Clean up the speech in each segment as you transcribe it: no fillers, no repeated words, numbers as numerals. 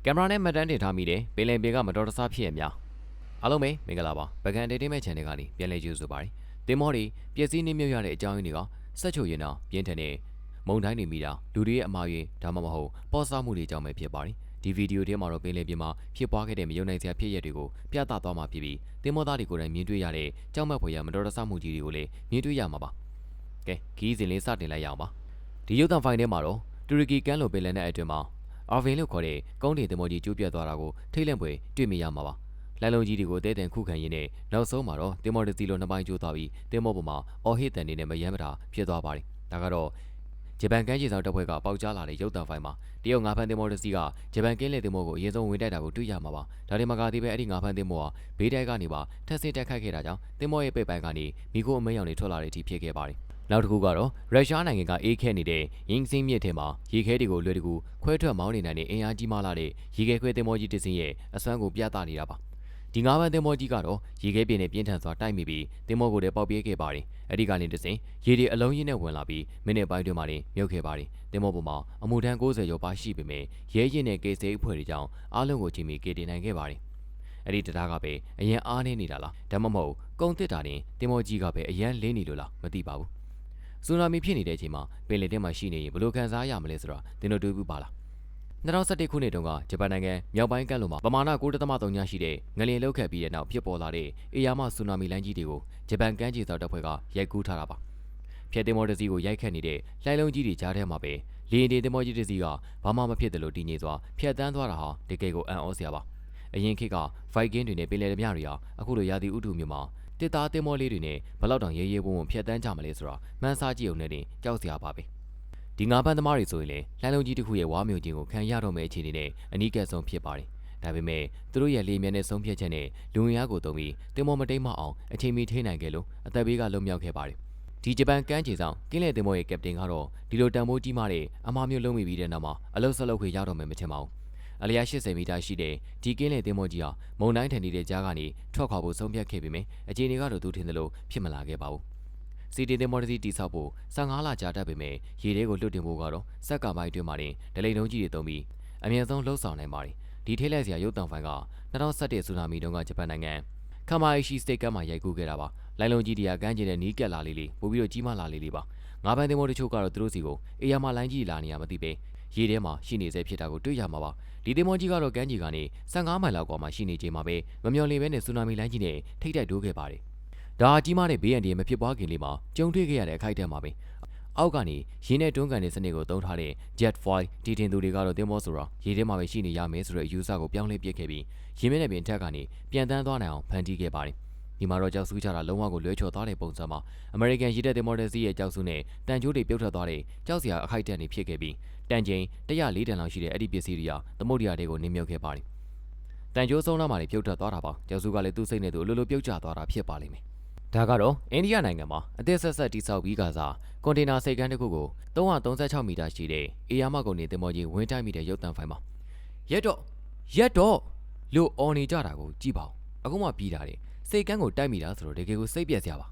ကင်မရာနဲ့မှတ်တမ်းတင်ထားမိတယ်ပင်လယ်ပြင်ကမတော်တဆဖြစ်ရများအားလုံးပဲမင်္ဂလာပါပကံတေးတေးမဲ့ channel ကနေပြန်လည်ကြိုဆိုပါရစေတင်မောတွေပျက်စီးနှိမ့်မြုပ်ရတဲ့အကြောင်းရင်းတွေကဆက်ချိုရင်တော့ပြင်းထန်တဲ့မုံတိုင်းတွေမိတာလူတွေရဲ့အမှားယွင်းဒါမှမဟုတ်ပေါ်စားမှုတွေကြောင့်ပဲဖြစ်ပါတယ်ဒီဗီဒီယိုထဲမှာတော့ပင်လယ်ပြင်မှာဖြစ်ပွားခဲ့တဲ့မယုံနိုင်စရာဖြစ်ရပ်တွေကိုပြသသွားမှာဖြစ်ပြီးတင်မောသားတွေကိုယ်တိုင်မြင်တွေ့ရတဲ့ကြောက်မက်ဖွယ်ရမတော်တဆမှုကြီးတွေကိုလည်းမြင်တွေ့ရမှာပါကဲခီးစဉ်လေးစတင်လိုက်ရအောင်ပါဒီရုပ်သံဖိုင်ထဲမှာတော့တူရကီကမ်းလွန်ပင်လယ်နက်အတွင်းမှာအာဗင်လို့ခေါ်တဲ့ကုန်းတင်သင်္ဘောကြီးကျိုးပြတ်သွားတာကိုထိတ်လန့်ဖွယ်တွေ့မြင်ရမှာပါလိုင်လုံးကြီးတွေကိုတဲတန်ခုခံရင်းနဲ့နောက်ဆုံးမှာတော့သင်္ဘောတစ်စီးလုံးနှစ်ပိုင်းကျိုးသွားပြီးသင်္ဘောပေါ်မှာအော်ဟစ်တန်တွေနဲ့မယမ်းမတာဖြစ်သွားပါတယ်ဒါကတော့ဂျပန်ကမ်းခြေဆောင်တပ်ဖွဲ့ကပေါက်ကြားလာတဲ့ရုပ်သံဖိုင်မှာတရုတ်ငါးဖမ်းသင်္ဘောတစ်စီးကဂျပန်ကင်းလှည့်သင်္ဘောကိုအရင်ဆုံးဝင်တိုက်တာကိုတွေ့ရမှာပါဒါတွေမှာကတည်းကအဲ့ဒီငါးဖမ်းသင်္ဘောဟာဘေးတိုက်ကနေပါထပ်ဆင့်တက်ခတ်ခဲ့တာကြောင့်သင်္ဘောရဲ့ပိတ်ပိုင်းကနေမိခိုးအမဲရောင်တွေထွက်လာတဲ့အထိဖြစ်ခဲ့ပါတယ်နောက်တစ်ခုကတော့ရုရှားနိုင်ငံကအေးခဲနေတဲ့ရင်းစင်းမြစ်ထဲမှာရေခဲတွေကိုလွယ်တကူခွဲထွက်မောင်းနေနိုင်တဲ့အင်အားကြီးမားလာတဲ့ရေခဲခွဲသင်္ဘောကြီးတစ်စင်းရဲ့အစွမ်းကိုပြသနေတာပါဒီငါးပန်းသင်္ဘောကြီးကတော့ရေခဲပြင်နဲ့ပြင်းထန်စွာတိုက်မိပြီးသင်္ဘောကိုလည်းပေါက်ပြဲခဲ့ပါတယ်အဲ့ဒီကနေတစ်စင်းရေတွေအလုံးကြီးနဲ့ဝင်လာပြီးမိနစ်ပိုင်းတွင်မှလည်းမြုပ်ခဲ့ပါတယ်သင်္ဘောပေါ်မှာအမှုထမ်း90ကျော်ပါရှိပေမဲ့ရဲရင်နဲ့ကေဆေးအဖွဲ့တွေကြောင့်အားလုံးကိုချိန်ပြီးကေတင်နိုင်ခဲ့ပါတယ်အဲ့ဒီတရားကပဲအရင်အားနေနေတာလားဒါမှမဟုတ်ကုန်းတစ်တာတင်သင်္ဘောကြီးကပဲအရန်လင်းနေလို့လားမသိပါဘူးဆူနာမီဖြစ်နေတဲ့အချိန်မှာပင်လယ်ထဲမှာရှိနေရင်ဘယ်လိုခံစားရမလဲဆိုတာသင်တို့တွေးဘူးပါလား2011ခုနှစ်တုန်းကဂျပန်နိုင်ငံမြောက်ပိုင်းကမ်းလွန်မှာပမာဏ 9.3 ရှိတဲ့ငလျင်လှုပ်ခတ်ပြီးတဲ့နောက်ဖြစ်ပေါ်လာတဲ့အေယာမဆူနာမီလိုင်းကြီးတွေကိုဂျပန်ကမ်းခြေစောက်တပ်ဖွဲ့ကရိုက်ကူးထားတာပါဖြတ်သင်္ဘောတစ်စီးကိုရိုက်ခတ်နေတဲ့လှိုင်းလုံးကြီးတွေကြားထဲမှာပဲလေယာဉ်တင်သင်္ဘောကြီးတစ်စီးကဘာမှမဖြစ်တယ်လို့တည်ငြိမ်စွာဖြတ်တန်းသွားတာဟာတကယ်ကိုအံ့ဩစရာပါအရင်ခေတ်က Viking တွေနဲ့ပင်လယ်ဓမြတွေဟာအခုလိုရာသီဥတုမျိုးမှာတစ်သားသင်္ဘောလေးတွေနဲ့ဘလောက်တောင်ရဲရဲဝုန်းဝုန်းဖြတ်တန်းကြမလဲဆိုတာမှန်းဆကြည့်အောင်နဲ့တင်ကြောက်စရာပါပဲဒီငါးပန်းသမားတွေဆိုရင်လည်းလှိုင်းလုံးကြီးတစ်ခုရဲ့ဝါမျိုးချင်းကိုခံရတော့မယ့်အခြေအနေနဲ့အနီးကပ်ဆုံးဖြစ်ပါတယ်ဒါပေမဲ့သူတို့ရဲ့လေမြဲနဲ့ဆုံးဖြတ်ချက်နဲ့လူဝင်အားကိုတုံးပြီးတင်မောမတိတ်မအောင်အချိန်မီထိနိုင်ခဲ့လို့အသက်ဘေးကလွတ်မြောက်ခဲ့ပါတယ်ဒီဂျပန်ကမ်းခြေဆောင်ကင်းလည်တင်မောရဲ့ကပတိန်ကတော့ဒီလိုတန်ဖိုးကြီးမားတဲ့အမှားမျိုးလုံးမိပြီးတဲ့နောက်မှာအလုတ်ဆက်လုပ်ခွေရတော့မယ်မထင်ပါဘူးအလျား80မီတာရှိတဲ့ဒီကင်းလည်တင်မောကြီးဟာမုန်တိုင်းထန်နေတဲ့ကြားကနေထွက်ခွာဖို့ဆုံးဖြတ်ခဲ့ပေမဲ့အခြေအနေကတော့သူထင်သလိုဖြစ်မလာခဲ့ပါဘူးစီတီတင်မော်တီတိဆောက်ဖို့15လကြာတတ်ပေမဲ့ရေထဲကိုလွတ်တင်ဖို့ကတော့စက်ကပိုင်းတွင်မှတင်ဒလိန်လုံးကြီးတွေတုံးပြီးအမြင့်ဆုံးလှုပ်ဆောင်နိုင်ပါတယ်ဒီထိလက်စရာရုပ်တံဖိုင်က2017ဆူနာမီတုန်းကဂျပန်နိုင်ငံခမာအီရှိစတိတ်ကမ်းမှာရိုက်ကူးခဲ့တာပါလိုင်လုံးကြီးတွေကမ်းခြေနဲ့နီးကပ်လာလေးပို့ပြီးတော့ကြီးမားလာလေးပါငါးပန်းတင်မော်တချို့ကတော့သူတို့စီကိုအေယာမလိုင်းကြီးလာနေရမသိပဲရေထဲမှာရှိနေစေဖြစ်တာကိုတွေ့ရမှာပါဒီတင်မော်ကြီးကတော့ကမ်းခြေကနေ15မိုင်လောက်ကွာမှာရှိနေချိန်မှာပဲမမျော်လင့်ပဲနဲ့ဆူနာမီလိုင်းကြီးနဲ့ထိတ်တိုက်တိုးခဲ့ပါတယ်ဒါကြီးမားတဲ့ဘေးအန္တရာယ်မဖြစ်ပွားခင်လေးမှာကြုံတွေ့ခဲ့ရတဲ့အခိုက်အတန့်မှာပဲအောက်ကနေရင်းနဲ့တွန်းကန်တဲ့စနစ်ကိုသုံးထားတဲ့ Jet Foil တီတင်သူတွေကတော့တင်မောဆိုတာရေထဲမှာပဲရှိနေရမယ်ဆိုတဲ့အယူဆကိုပြောင်းလဲပစ်ခဲ့ပြီးရင်းမြစ်နဲ့ပြင်ထက်ကနေပြန်တန်းသွားနိုင်အောင်ဖန်တီးခဲ့ပါတယ်ဒီမှာတော့ကြောက်ဆူးကြတာလုံးဝကိုလွဲချော်သွားတဲ့ပုံစံမှာ American ရေတပ်တင်မောတဲ့စီးရဲ့ကြောက်ဆူးနဲ့တန်ကြိုးတွေပြုတ်ထွက်သွားတဲ့ကြောက်စရာအခိုက်အတန့်တွေဖြစ်ခဲ့ပြီးတန်ချိန်104တန်လောက်ရှိတဲ့အဲ့ဒီပစ္စည်းတွေကသမုဒ္ဒရာတွေကိုနင်းမြုပ်ခဲ့ပါတယ်တန်ကြိုးဆုံးနောက်မှာပြုတ်ထွက်သွားတာပါကြောက်ဆူးကလည်းသူ့စိတ်နဲ့သူအလိုလိုပြုတ်ကျသွားတာဖြစ်ပါလိမ့်မယ်ဒါကတော့အိန္ဒိယနိုင်ငံမှာအသစ်ဆက်တိဆောက်ပြီးကစားကွန်တိန်နာဆိပ်ကမ်းတစ်ခုကို336မီတာရှိတဲ့အေယာမကုန်နေသင်္ဘောကြီးဝင်တိုက်မိတဲ့ရုပ်သံဖိုင်မှာရက်တော့လို့အော်နေကြတာကိုကြည့်ပါဦးအခုမှပြီးတာတဲ့ဆိပ်ကမ်းကိုတိုက်မိတာဆိုတော့တကယ်ကိုစိတ်ပြက်စရာပ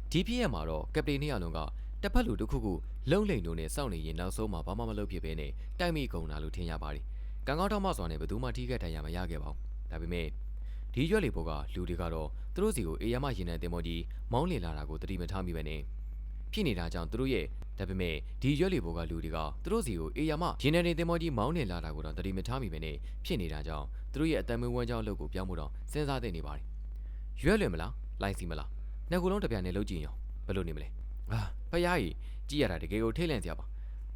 ါဒီဖြစ်ရမှာတော့ကပတိန်နှစ်ယောက်လုံးကတစ်ဖက်လူတစ်ခုခုလုံလိန်လုံးနဲ့စောင့်နေရင်နောက်ဆုံးမှာဘာမှမလုပ်ဖြစ်ပဲနဲ့တိုက်မိကုန်တာလို့ထင်ရပါတယ်ကံကောင်းထောက်မစွာနဲ့ဘယ်သူမှထိခိုက်ဒဏ်ရာမရခဲ့ပါဘူးဒါပေမဲ့ဒီရွက်လီဘောကလူတွေကတော့သူတို့စီကိုအေယာမရင်တဲ့တင်မောကြီးမောင်းလင်လာတာကိုတတိမထားမိပဲနဲ့ဖြစ်နေတာကြောင့်သူတို့ရဲ့ဒါပေမဲ့ဒီရွက်လီဘောကလူတွေကသူတို့စီကိုအေယာမရင်တဲ့တင်မောကြီးမောင်းလင်လာတာကိုတော့တတိမထားမိပဲနဲ့ဖြစ်နေတာကြောင့်သူတို့ရဲ့အတံမွေးဝမ်းကြောင်းအလုပ်ကိုပြောင်းဖို့တော့စဉ်းစားသင့်နေပါတယ်ရွက်လွင်မလားလိုင်းစီမလားနှစ်ခုလုံးတစ်ပြိုင်နဲ့လုပ်ကြည့်ရောဘယ်လိုနေမလဲဖယားကြီးကြည့်ရတာတကယ်ကိုထိတ်လန့်စရာပါ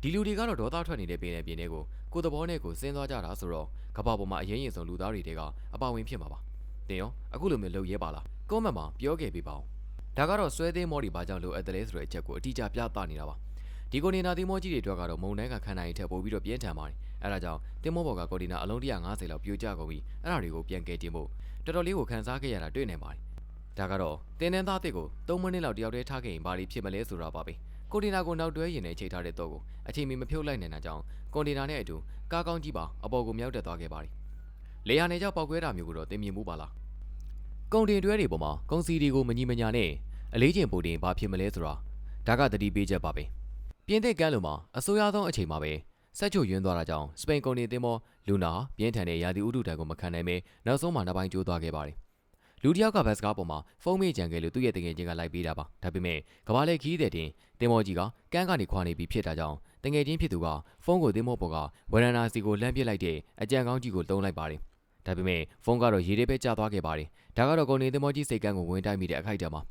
ဒီလူတွေကတော့ဒေါသထွက်နေတဲ့ပင်နဲ့ပြင်းတွေကိုကိုယ်သဘောနဲ့ကိုစဉ်းစားကြတာဆိုတော့ကဘာပေါ်မှာအရင်ရင်ဆုံးလူသားတွေတဲကအပါဝင်ဖြစ်မှာပါတင်ရောအခုလိုမျိုးလုပ်ရဲပါလားကွန်မန့်မှာပြောခဲ့ပေးပါဦးဒါကတော့ဆွဲသေးမော်ဒီဘာကြောင့်လိုအပ်တယ်လဲဆိုတဲ့အချက်ကိုအတိအကျပြသနေတာပါဒီကိုနေနာသင်းမောကြီးတွေအတွက်ကတော့မုံတိုင်းကခန္ဓာရင်ထက်ပိုပြီးတော့ပြင်းထန်ပါတယ်အဲဒါကြောင့်တင်မောဘော်ကကိုဒီနာအလုံး150လောက်ပြိုကျကုန်ပြီးအဲ့ဒါတွေကိုပြန်ကယ်တင်ဖို့တော်တော်လေးကိုခန်းစားခဲ့ရတာတွေ့နေပါတယ်ဒါကတော့တင်းနှန်းသားတစ်ကို3မိနစ်လောက်တယောက်တည်းထားခဲ့ရင်ဘာလို့ဖြစ်မလဲဆိုတာပါပဲကိုဒီနာကိုနောက်တွဲရင်နဲ့ချိန်ထားတဲ့တော့ကိုအချိန်မီမဖြုတ်လိုက်နိုင်တာကြောင့်ကွန်တိန်နာနဲ့အတူကားကောင်းကြီးပါအပေါ်ကိုမြောက်တက်သွားခဲ့ပါတယ်လေယာဉ်နဲ့ကြောက်ပောက်ကွဲတာမျိုးကိုတော့တင်မြင်မှုပါလားကုန်တင်တွဲတွေပေါ်မှာကုန်စီတွေကိုမညီမညာနဲ့အလေးချိန်ပိုတင်ဘာဖြစ်မလဲဆိုတာဒါကတတိပေးချက်ပါပဲပြင်သစ်ကမ်းလွန်မှာအဆိုးရွားဆုံးအချိန်မှာပဲဆက်ချုပ်ယွင်းသွားတာကြောင့်စပိန်ကုန်တင်သင်္ဘော လူနာဟာပြင်းထန်တဲ့ရာသီဥတုတံကိုမခံနိုင်ပဲနောက်ဆုံးမှာနှစ်ပိုင်းကျိုးသွားခဲ့ပါတယ်လူတစ်ယောက်ကဘတ်စကားပေါ်မှာဖုန်းမေ့ကြံခဲ့လို့သူ့ရဲ့တငယ်ချင်းကလိုက်ပေးတာပါဒါပေမဲ့ကဘာလဲခီးတဲ့တင်တင်မောကြီးကကန်းကနေခွာနေပြီးဖြစ်တာကြောင့်တငယ်ချင်းဖြစ်သူကဖုန်းကိုတင်မောပေါ်ကဝရဏာစီကိုလှမ်းပစ်လိုက်တဲ့အကြံကောင်းကြီးကိုတုံးလိုက်ပါတယ်ဒါပေမဲ့ဖုန်းကတော့ရေထဲပဲကျသွားခဲ့ပါတယ်ဒါကတော့ကုန်နေတင်မောကြီးစိတ်ကန်းကိုဝင်တိုက်မိတဲ့အခိုက်အတန့်မှာ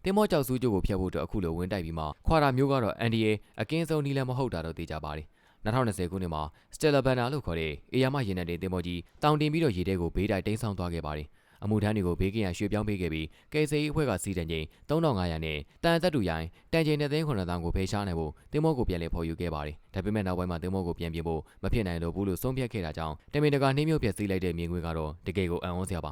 တင်မောကြောက်စူးကြိုးကိုဖျက်ဖို့အတွက်အခုလိုဝင်တိုက်ပြီးမှခွာတာမျိုးကတော့အန်ဒီရဲ့အကင်းဆုံးနီးလန်းမဟုတ်တာတော့သိကြပါတယ်2020ခုနှစ်မှာစတယ်လာဘန်နာလို့ခေါ်တဲ့အေယာမရေနံတင်တင်မောကြီးတောင်တင်ပြီးတော့ရေထဲကိုဘေးတိုက်တိမ်းဆောင်သွားခဲ့ပါတယ်အမှုထမ်းတွေကိုဘေးကင်းရရွှေ့ပြောင်းပေးခဲ့ပြီးကယ်ဆယ်ရေးအဖွဲ့ကစီးတန်ချိန်3500နဲ့တန်သက်တူရိုင်းတန်ချိန်2,900,000ကိုဖေရှားနိုင်ဖို့တင်မောကိုပြန်လည်ဖော်ယူခဲ့ပါတယ်ဒါပေမဲ့နောက်ပိုင်းမှာတင်မောကိုပြန်ပြင်ဖို့မဖြစ်နိုင်လို့ဘူးလို့ဆုံးဖြတ်ခဲ့တာကြောင့်တမင်တကာနှင်းမြုပ်ပြက်စီးလိုက်တဲ့မြေငွေကတော့တကယ်ကိုအံ့ဩစရာပါ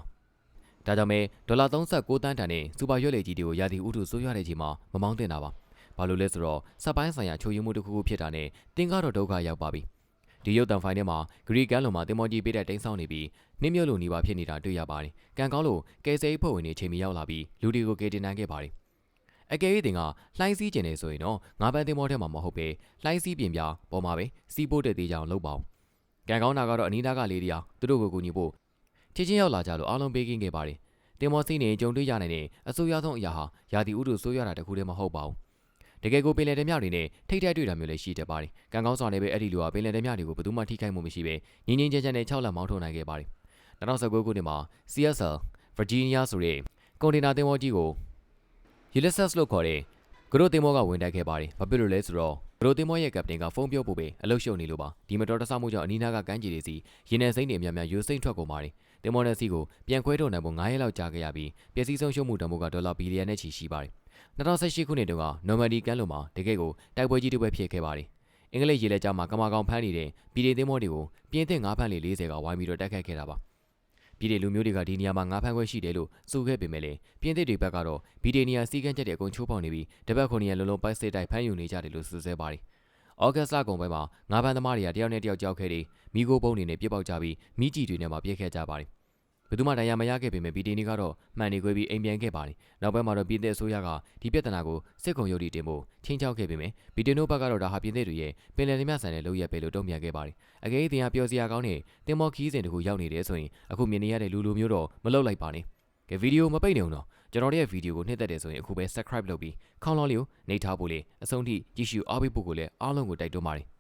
ဒါကြောင့်ပဲဒေါ်လာ39တန်းတန်နဲ့စူပါရွက်လေကြီးတွေကိုရာသီဥတုဆိုးရွားတဲ့ချိန်မှာမမောင်းတင်တာပါဘာလို့လဲဆိုတော့စက်ပိုင်းဆိုင်ရာချို့ယွင်းမှုတစ်ခုခုဖြစ်တာနဲ့တင်းကားတော့ဒုက္ခရောက်ပါပြီဒီရုပ်တံဖိုင်ထဲမှာဂရီကန်လုံမှာတင်မောကြီးပေးတဲ့တိန်းဆောင်နေပြီးနှင်းမြုပ်လိုနေပါဖြစ်နေတာတွေ့ရပါတယ်။ကံကောင်းလို့ကယ်ဆယ်ရေးဖွဲ့ဝင်တွေချိန်မီရောက်လာပြီးလူတွေကိုကယ်တင်နိုင်ခဲ့ပါတယ်။အကယ်၍တင်ကလှိုင်းစည်းကျင်နေဆိုရင်တော့ငါးပန်းတင်မောထဲမှာမဟုတ်ပဲလှိုင်းစည်းပြင်ပြပေါ်မှာပဲစီးပို့တဲ့သေးကြောင်လုပ်ပါအောင်။ကံကောင်းတာကတော့အနီးနားကလေးတရားသူတို့ကိုကူညီဖို့ချင်းချင်းရောက်လာကြလို့အားလုံးပေးကင်းခဲ့ပါတယ်။တင်မောစီးနေကြုံတွေ့ရနိုင်တဲ့အဆိုးရွားဆုံးအရာဟာရာသီဥတုဆိုးရွားတာတခုတည်းမဟုတ်ပါဘူး။တကယ်ကိုပင်လယ်ဓမြတွေနဲ့ထိတ်တိုက်တွေ့တာမျိုးလည်းရှိတတ်ပါတယ်။ကံကောင်းစွာနဲ့ပဲအဲ့ဒီလိုကပင်လယ်ဓမြတွေကိုဘယ်သူမှထိခိုက်မှုမရှိပဲငင်းငင်းချမ်းချမ်းနဲ့6လက်မောင်းထုတ်နိုင်ခဲ့ပါတယ်။2019ခုနှစ်မှာ CSL Virginia ဆိုတဲ့ကွန်တိန်နာသင်္ဘောကြီးကို Ulysses လို့ခေါ်တဲ့ဂရိုသင်္ဘောကဝင်တိုက်ခဲ့ပါတယ်။ဘာဖြစ်လို့လဲဆိုတော့ဂရိုသင်္ဘောရဲ့ကပတိန်ကဖုန်းပြောဖို့ပဲအလုပ်ရှုပ်နေလို့ပါ။ဒီမတော်တဆမှုကြောင့်အနီးနားကကမ်းခြေတွေစီရေနံစိမ့်တွေအများများယူစိမ့်ထွက်ကုန်ပါတယ်။သင်္ဘောနဲ့စီကိုပြန်ခွဲထုတ်နိုင်ဖို့9ရက်လောက်ကြာခဲ့ရပြီးပျက်စီးဆုံးရှုံးမှုတန်ဖိုးကဒေါ်လာဘီလီယံနဲ့ချီရှိပါတယ်။2018ခုနှစ်တုန်းကနော်မန်ဒီကမ်းလွန်မှာတကယ့်ကိုတိုက်ပွဲကြီးတစ်ပွဲဖြစ်ခဲ့ပါတယ်။အင်္ဂလိပ်ရေလက်ကြားမှာကမာကောင်ဖမ်းနေတဲ့ပြည်ထောင်သင်္ဘောတွေကိုပြင်းသစ်ငါးဖမ်းလေ40ကဝိုင်းပြီးတော့တိုက်ခတ်ခဲ့တာပါ။ပြည်ထောင်လူမျိုးတွေကဒီနေရာမှာငါးဖမ်းခွင့်ရှိတယ်လို့ဆိုခဲ့ပေမဲ့လည်းပြင်းသစ်တွေဘက်ကတော့ဗီဒီနီယာစီကန်းချက်တဲ့အကုန်ချိုးဖောက်နေပြီးတပတ်ခုနှစ်ရက်လုံးလုံးပိုက်စစ်တိုက်ဖမ်းယူနေကြတယ်လို့ဆိုဆဲပါတယ်။ဩဂတ်စ်လကုန်ပိုင်းမှာငါးဖမ်းသမားတွေကတယောက်နဲ့တယောက်ကြောက်ခဲ့တယ်မိโกပုံးတွေနဲ့ပြစ်ပေါက်ကြပြီးမိကြီးတွေနဲ့မှပြစ်ခဲ့ကြပါတယ်။ဘယ်သူမှတရားမရခဲ့ပေမဲ့ဗီဒီနီကတော့မှန်နေခွေပြီးအိမ်ပြန်ခဲ့ပါတယ်။နောက်ပိုင်းမှာတော့ပြည်သစ်အစိုးရကဒီပြဿနာကိုစစ်ခုံရုပ်တည်တင်ဖို့ချင်းချောက်ခဲ့ပေမဲ့ဗီဒီနိုဘက်ကတော့ဒါဟာပြည်သစ်တွေရဲ့ပင်လယ်ဓမြဆိုင်တဲ့လုပ်ရက်ပဲလို့တုံ့ပြန်ခဲ့ပါတယ်။အကယ်၍တင်ဟာပျော်စရာကောင်းတဲ့တင်မော်ခီးစဉ်တခုရောက်နေတယ်ဆိုရင်အခုမြင်နေရတဲ့လူလိုမျိုးတော့မလုပ်လိုက်ပါနဲ့။ကဲဗီဒီယိုမပိတ်နေအောင်တော့ကျွန်တော်ရဲ့ဗီဒီယိုကိုနှစ်သက်တယ်ဆိုရင်အခုပဲ subscribe လုပ်ပြီးခေါင်းလောင်းလေးကိုနှိပ်ထားဖို့လေအဆုံးထိကြည့်ရှုအားပေးဖို့ကိုလည်းအားလုံးကိုတိုက်တွန်းပါတယ်။